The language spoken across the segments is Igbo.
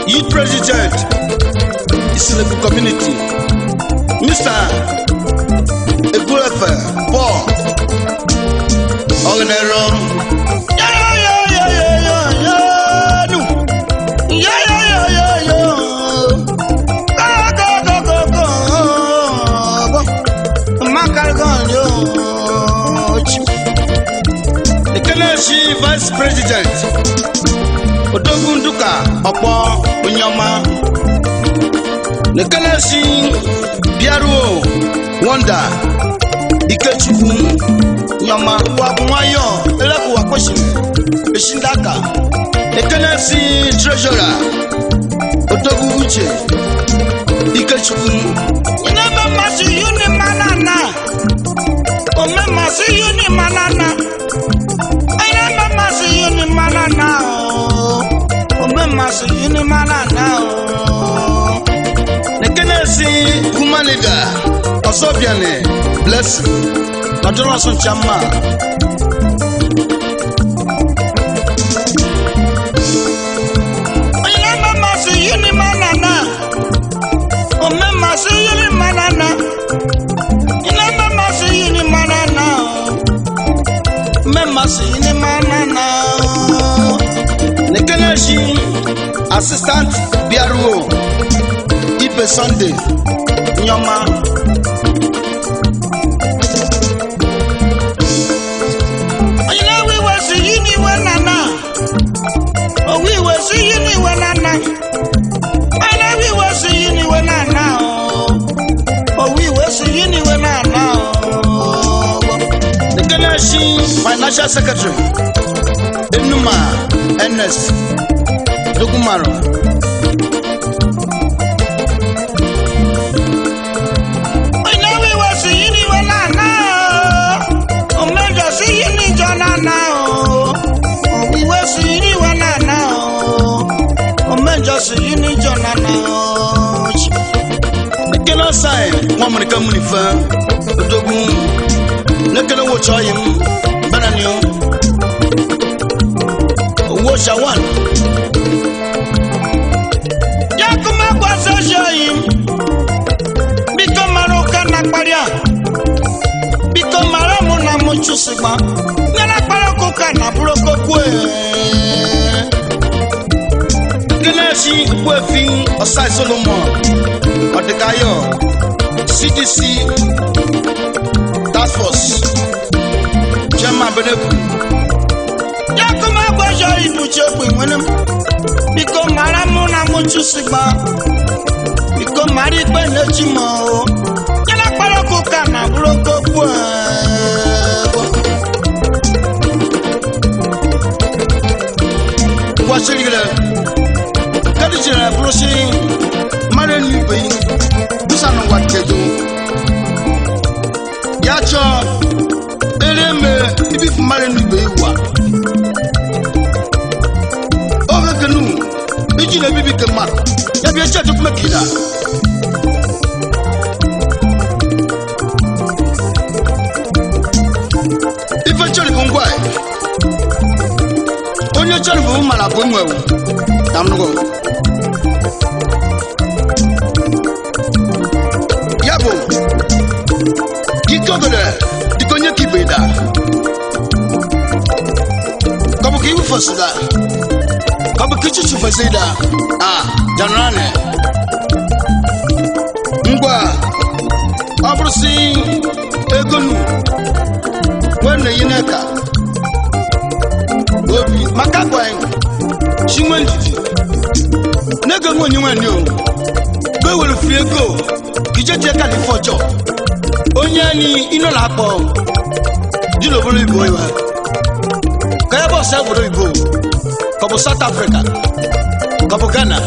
Youth President, Isilebu Community, Mr. Egulefe Paul Ogenero. The Kennedy Vice President Odogunduka Opo Onyama. The Kennedy Biaruo Wonder Ikechukwu Nyama Wabumayo Eleku Wakoshi Eshindaka. The Kennedy Treasurer Odogu Uche Ikechukwu. Inaba masi yuni manana. Ome masi yuni manana. Inaba masi yuni manana. Ome masi yuni manana. The Kennedy woman leader Osobiane Blessing Madonna Chama. Inaba masi yuni manana. Ome masi yuni manana. Inaba masi yuni manana. Ome masi yuni manana. The Kennedy Assistant Biaruo Ipe Sunday Nyama. We were seeing you when Nana. Oh, we were seeing you when Nana. We were seeing you when Nana. Oh, we were seeing you when Nana. The Kennedy Financial Secretary Enuma NS Dogumaro. Just you need your nana. The killer sign, one man come with her. The dog, look at what I am. Banana, watch I want. Yakuma was a shame. Become Marocan Aquaria. Become Maramona Muchusima. Nana Paracocana, Broco. Kennedy Wefi Osai Solomon Odekayo CDC Task Force Chairman Beneku. Yakuma Gwajo Ibuchekwe Wenem Biko Maramona Muchusima Biko Mari Benechimo Yana Parako Kana Broko Washington Kadijira Brusi Marenu Bay Busano Watedo Yacho Eleme Ibif Marenu Bay wa Ovekenu Ijile Bibi Kema Yabi Chatuk Makida Eventually Bongwai Onye Charibu Malabonwe Namno Di konye kibeda fasida kabu kichi fasida janrane ngwa abrusi egonu wenne yineka obi makakwan shimandidi nega mo nywanni o be wolu free ego kijeje kalifojo onyani ino lapo dilo bolo ibo iwa kaya bo sa bolo ibo ko South Africa ko Ghana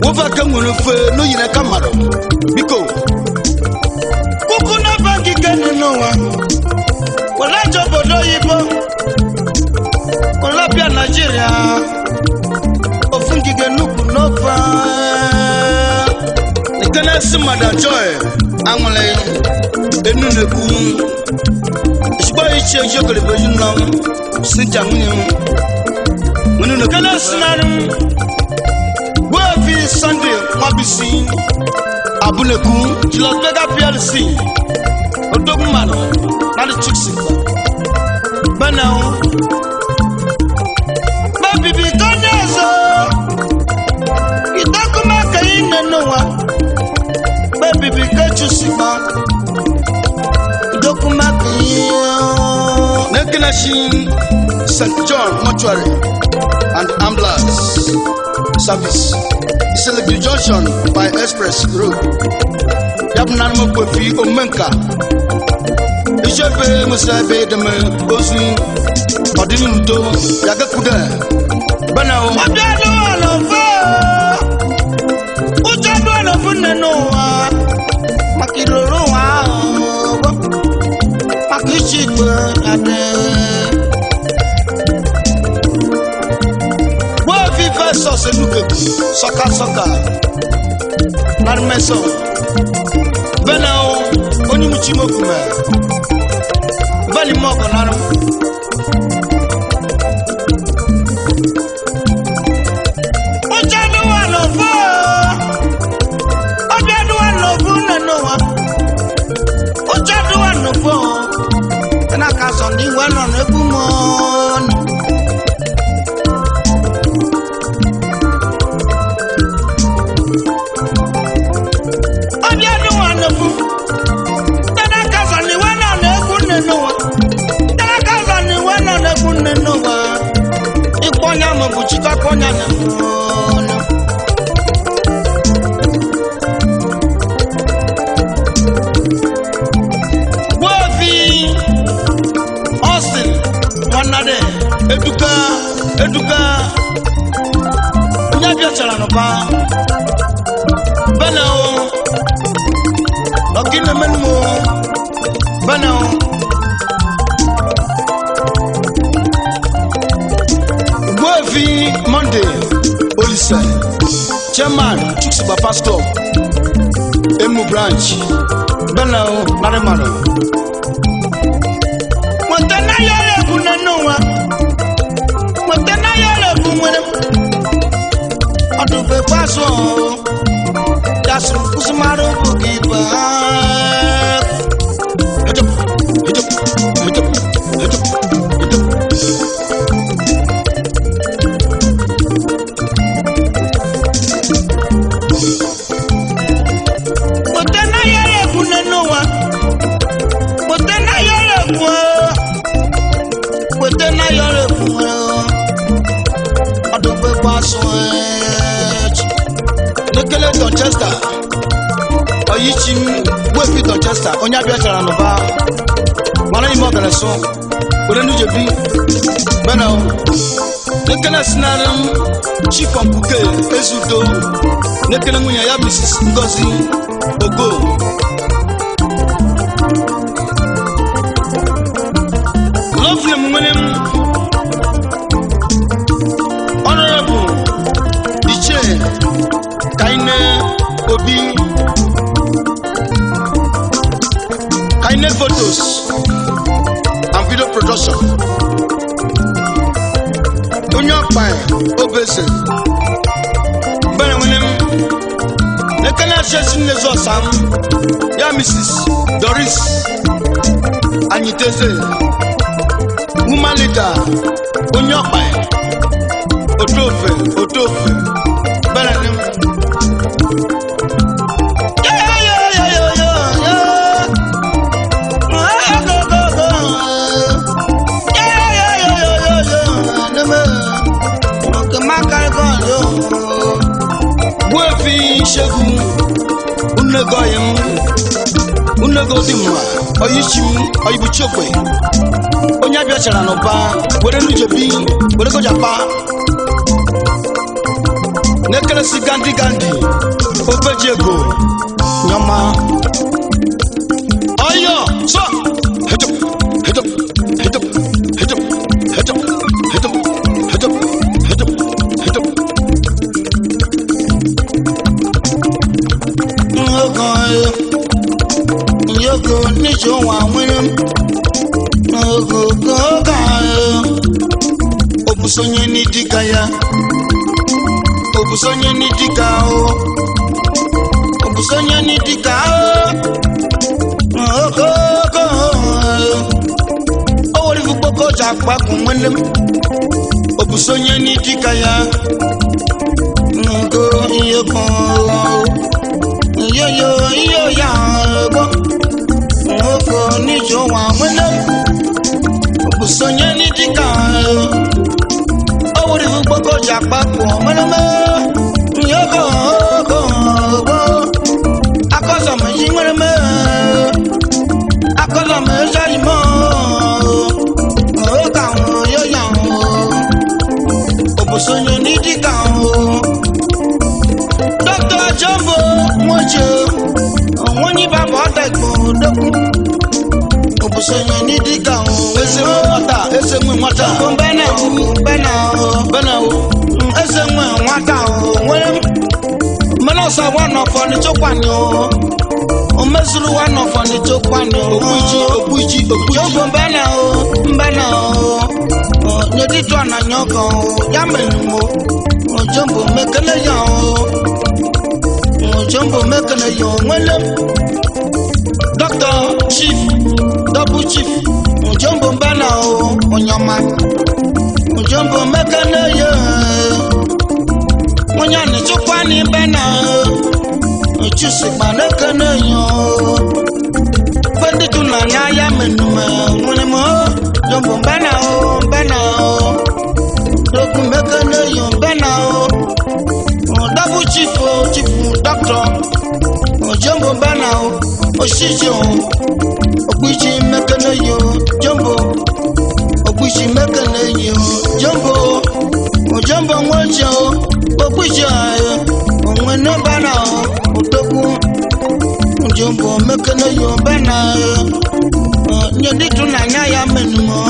wo fa ka mo no fe no yina kamaro biko kuku na bangi gani no wa wala jobodo ibo wala pia Nigeria ofungi genuku no fa ni kana simada joy anwole enu neku isba iche jokole bejunam sinta munu no kana sinarum fi Sunday mabisi abuneku Las Vegas PLC odogumano na the chicks banao baby bitonezo idakuma kaina noa baby bikachu sima idakuma kaina nekinashi St. John Mortuary and Ambulance Service. It's a the junction by Express Road. Yabnan Mokofi Omenka. Ishabe Musabe de Ozu Odinto Yagakuda. Banao Abdano Alova Ujado Alovunanoa Makiroro Makichikwa Ade sauce nuke soka narmeso benao oni muchimo kuma bali moko naro ojanu walovo na noa ojanu walovo na kaso ni wano nebumon Buchika konya na Bovi Austin wanade eduka Nyabia chala no pa Banao Okine menmo Banao Monday, Olisa, Chairman, Chuksiba Pastor, Emu Branch, Benao, Narimano. Montana Yale Bunanoa, Montana Yale Bunwem, Atupe Paso, Yasu Usmaro Bukiba. Dorchester, Oyichim, Wefi Dorchester, Onyabia Charanova, Malay Mogalaso, Urenu Jebi, Benao, Nekana Sinaram, Chief of Buke, Ezudo, Nekana Munya Mrs. Ngozi, Ogo. Lovely Munem, Honorable, Iche. Kaine photos and video production. Unyopai obese. Bana wenem. Nekana shesin nezo sam. Ya Mrs. Doris Anyiteze. woman leader onye ọkpa otofe bere ni Ṣẹ́gun unego yẹn unego di mma ọyịchim ọyịbuchokwe onye abịa chara n'ụba were nujebi were gojapa n'ekelesi gandi obeji ego nyọma ọyọ so hejop Yoko nijo wa winim Ogo Obusonye ni dikaya Obusonye ni dikao Obusonye ni dikao Ogo Owori fukpoko jakpa kun winim Obusonye ni dikaya Ogo yoko Yo ya go Oko nijo wa wele Obusonye ni dika Owori fukpoko jakpa kun winim Yoko Akoso me yingwere me Akoso me jari mo Oka yo ya Obusonye ni dika Dr. Jumbo Mojo Woni baba odegbo doku Obusonye ni dika Esemwe mata Bena Esemwe nwata Nwere Menosa wano foni chokwani Omezuru wano foni chokwani Obuji Yogo mbena Nyeditu ananyoko Yamenumo Jumbo mekele ya Jumbo mekele ya Mwele Doctor Chief Double Chief Jumbo mbana Onyama Jumbo mekele ya Mwanyane chukwani mbana Chuse manekele ya Fendi tunanya ya menume Mwenemo Jumbo mbana Doku mekele ya mbana Double Chief Doctor Jumbo mbana Oshijo Ogbichi mekele yo Jumbo Ogbichi mekele yo Jumbo mwajo Ogbichi Onwene mbana Otoku Jumbo mekele yo mbana Nyeditu na nyaya menumo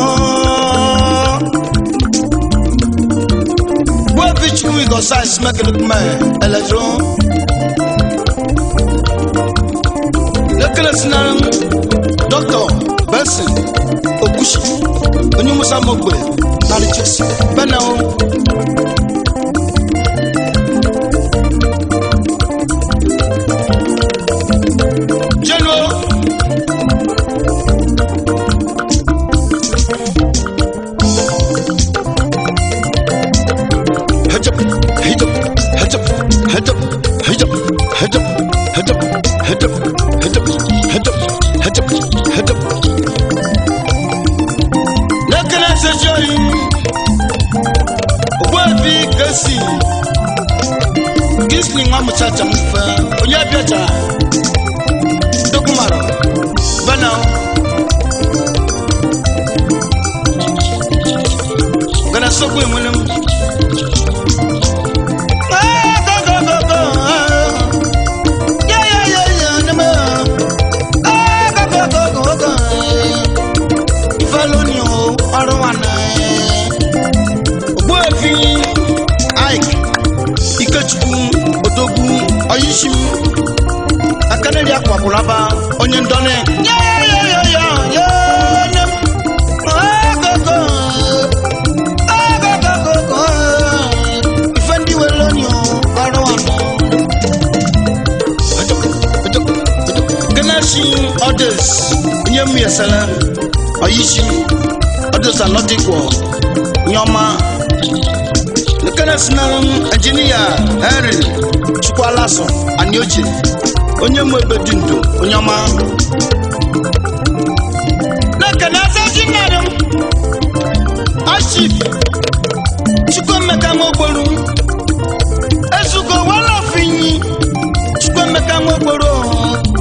Which we go size make it man electron Lekele sinan Doctor Benson Okushi Onye Musa Mogbe Nari Chesi Benao General Lekele sejori Webi kasi Gisli nwa muchacha mfe Onye biacha Dokumaro Bana Gana sokwe mwenem Odogwu Oyishim Akaneli akwapulaba onye ndone Ifendi welonyo Karwana Ganashi others Nyemi Yasala Oyishim Others are not equal. Nyoma. Engineer Henry Chukwalaso Anyochi. Onye mwebe dindo. Onyoma. Engineer Ashif Chukwemeka Mokoro. Esugo wala finyi. Chukwemeka Mokoro.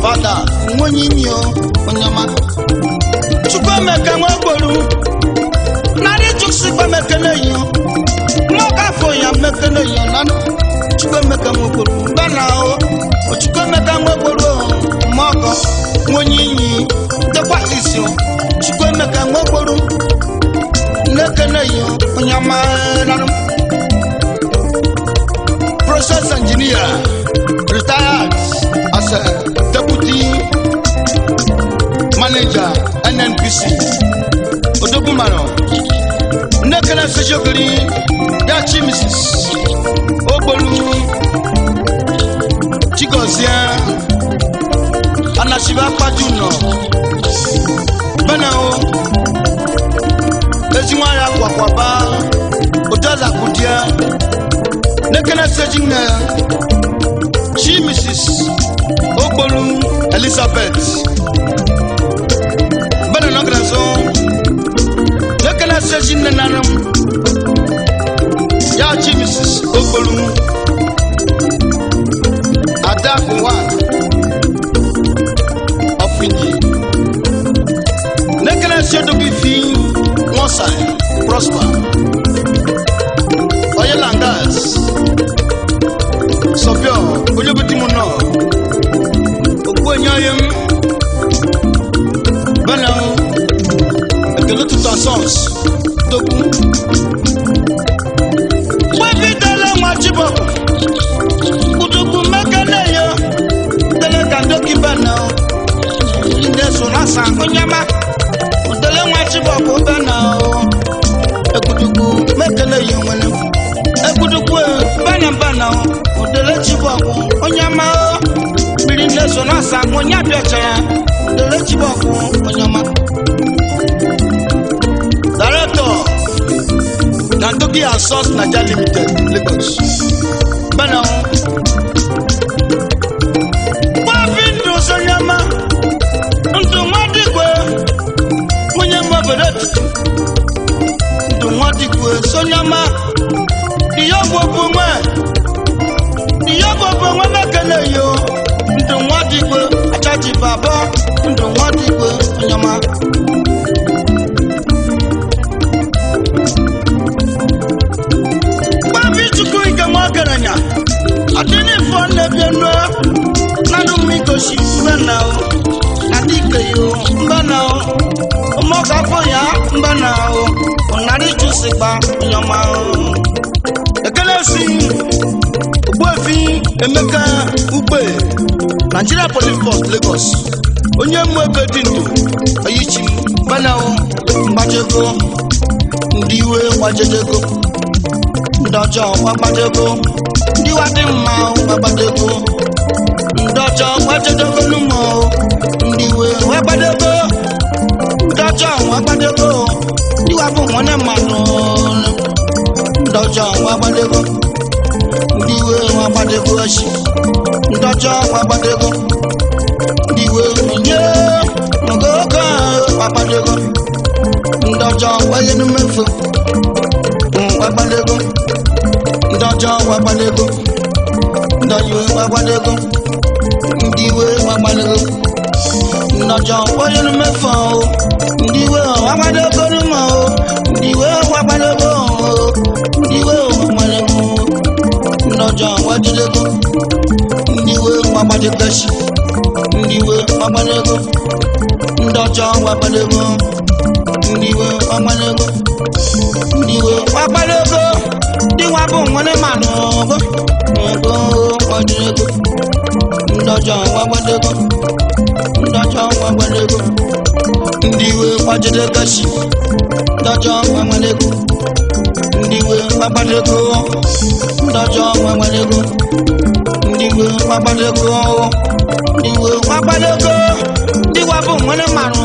Father, Monyinyo, Onyama. Chukwemeka Mokoro. Nari Chukwemeka Mekene. Moka for ya Mekene Nano. Chukwemeka Mokoro. Banao. Chukwemeka Mokoro. Moka. Monyinyi. Dekwa isyo. Chukwemeka Mokoro. Mekene Onyama Nano. Process engineer. Retired as a deputy manager NNPC Odogumaro Nekana Sejogri Yachi Mrs. Obolu Chigozia Anashiva Pajuno Banao Ezimaya Kwakwaba Odaza Kudia Nekana Sejina She Mrs. Obolu Elizabeth Bananagrazo Lekana Sejin Nanam Yachi Mrs. Obolu Adakuwa Ofinji Lekana Sedobifi Mosai Prosper Oyelangas Sopio Ojobetimuno Ogwenyayem Banao Ekele tout en sens Toku Wabidele Machiboko Kutuku Mekeleyo Dele Kandoki Banao Inde Sonasa Onyama Dele Machiboko Banao Ekutuku Mekeleyo Wene Ekutuku Banao Dele Chiboko Onyama Birinde Sonasa Onyabiachaya Dele Chiboko Onyama Director Nantoki Source Nigeria Limited Lagos Banao Wabindo Sonyama Ntumwadikwe Munyama Bedet Ntumwadikwe Sonyama Diyobo Bumwe Mekeleyo Ntumwadikwe Achachi Baba Ntumwadikwe Onyama Magaranya Adini Fonde Bieno Nanu Mikoshi Mbanao Nadikeyo Mbanao Moka Foya Mbanao Onari Chusipa Nyamao Ekelesi Ubefi Emeka Ube Nigeria Police Force Lagos Onye Mwebe Dindu Ayichi Mbanao Mbajeko Ndiwe Wajedeko Ndojo Wagbadego Ndiwa dị mma Wagbadego Ndojo Wajedego Numo Ndiwe Wagbadego Ndojo Wagbadego Ndiwa bụ nwane mmanụ Ndojo Wagbadego Ndiwe Wagbadego Eshi Ndojo Wagbadego Ndiwe Nye Ngogo Wagbadego Ndojo Wayenumefu Wagbadego Ndojo Wagbadego Ndojo Wagbadego Ndiwe Wagbadego Ndojo Wayenumefu Ndiwe Wagbadego Numo Ndiwe Wagbadego Ndiwe Wagbadego Ndojo Wajedego Ndiwe Wagbadego Ndiwe Wagbadego Ndojo Wagbadego Ndiwe Wagbadego Ndiwe Wagbadego Ndiwa bụ nwane mmanụ Ogo Wajedego Ndojo Wagbadego Ndojo Wagbadego Ndiwe Wajedego shi Ndojo Wagbadego Ndiwe Wagbadego Ndojo Wagbadego Ndiwe Wagbadego Ndiwe Wagbadego Ndiwa bụ nwane mmanụ